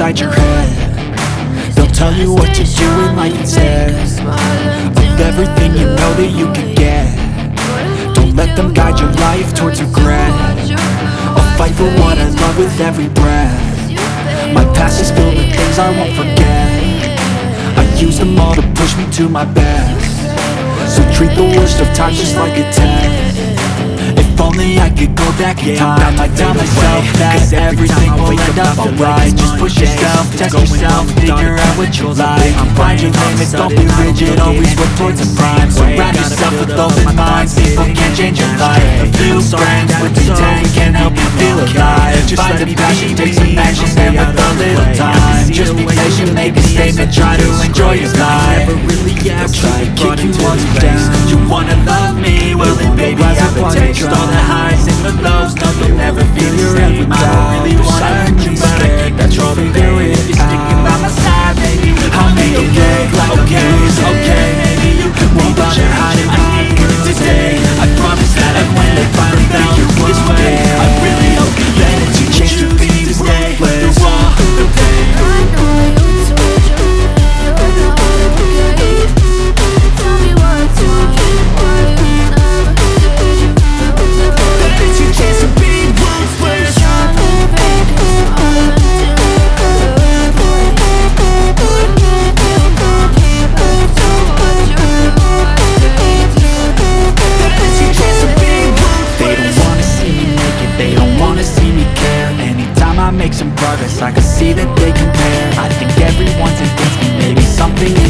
inside your head. They'll tell you what to do in life instead of everything you know that you could get. Don't let them guide your life towards regret. I'll fight for what I love with every breath. My past is filled with things I won't forget. I use them all to push me to my best. So treat the worst of times just like a test. If only I could go back in time, I'd tell myself that everything will end up alright. Just push yourself, test yourself, figure out what you like. Find your limits, don't be rigid, always work towards a prime. Surround yourself with open minds, people can change your life. A few friends with intent can help you feel alive. Find a passion, take some action, and with a little time. Just be patient, make a statement, try to enjoy your life. They'll try to kick you once down. You wanna love me?